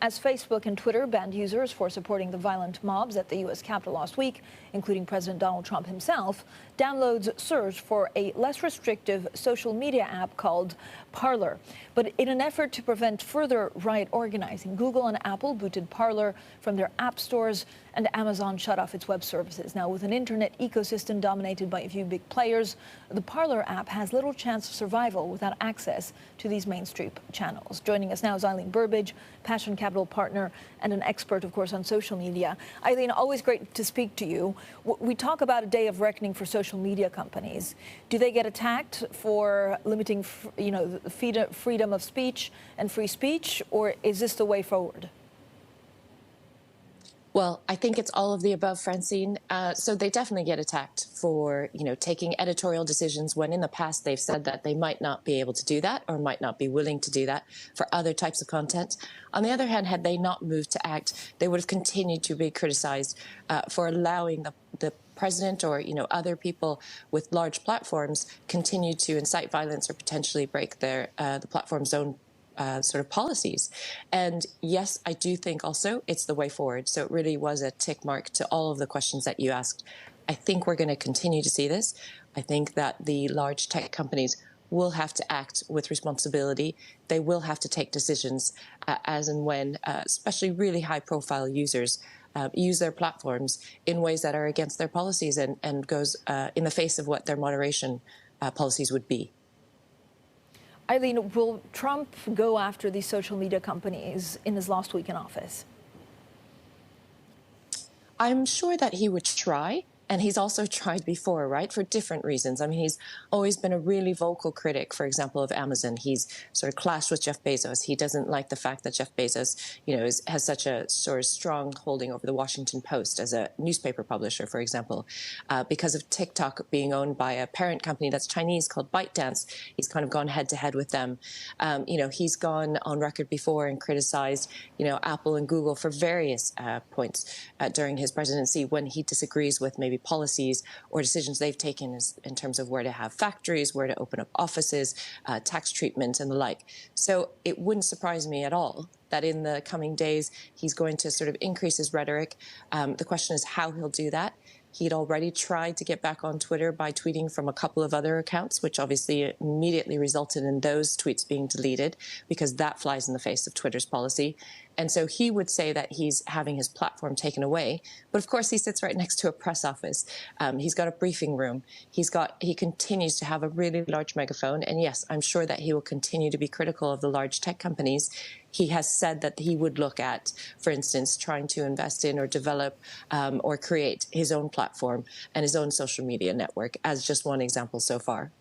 As Facebook and Twitter banned users for supporting the violent mobs at the U.S. Capitol last week, including President Donald Trump himself, downloads surged for a less restrictive social media app called Parler. But in an effort to prevent further riot organizing, Google and Apple booted Parler from their app stores, and Amazon shut off its web services. Now, with an internet ecosystem dominated by a few big players, the Parler app has little chance of survival without access to these mainstream channels. Joining us now is Eileen Burbidge, Passion Capital partner and an expert, of course, on social media. Eileen, always great to speak to you. We talk about a day of reckoning for social media companies. Do they get attacked for limiting, the freedom of speech and free speech, or is this the way forward? Well, I think it's all of the above, Francine. So they definitely get attacked for, taking editorial decisions when in the past they've said that they might not be able to do that or might not be willing to do that for other types of content. On the other hand, had they not moved to act, they would have continued to be criticized for allowing the president or other people with large platforms continue to incite violence or potentially break the platform's own sort of policies. And yes, I do think also it's the way forward. So it really was a tick mark to all of the questions that you asked. I think we're going to continue to see this. I think that the large tech companies will have to act with responsibility. They will have to take decisions as and when, especially really high profile users, use their platforms in ways that are against their policies and goes in the face of what their moderation policies would be. Eileen, will Trump go after these social media companies in his last week in office? I'm sure that he would try. And he's also tried before, right, for different reasons. I mean, he's always been a really vocal critic, for example, of Amazon. He's sort of clashed with Jeff Bezos. He doesn't like the fact that Jeff Bezos, has such a sort of strong holding over the Washington Post as a newspaper publisher, for example. Because of TikTok being owned by a parent company that's Chinese called ByteDance, he's kind of gone head to head with them. He's gone on record before and criticized, Apple and Google for various points during his presidency when he disagrees with maybe policies or decisions they've taken in terms of where to have factories, where to open up offices, tax treatment and the like. So it wouldn't surprise me at all that in the coming days he's going to sort of increase his rhetoric. The question is how he'll do that. He'd already tried to get back on Twitter by tweeting from a couple of other accounts, which obviously immediately resulted in those tweets being deleted because that flies in the face of Twitter's policy. And so he would say that he's having his platform taken away. But of course, he sits right next to a press office. He's got a briefing room. He continues to have a really large megaphone. And yes, I'm sure that he will continue to be critical of the large tech companies. He has said that he would look at, for instance, trying to invest in or develop or create his own platform and his own social media network as just one example so far.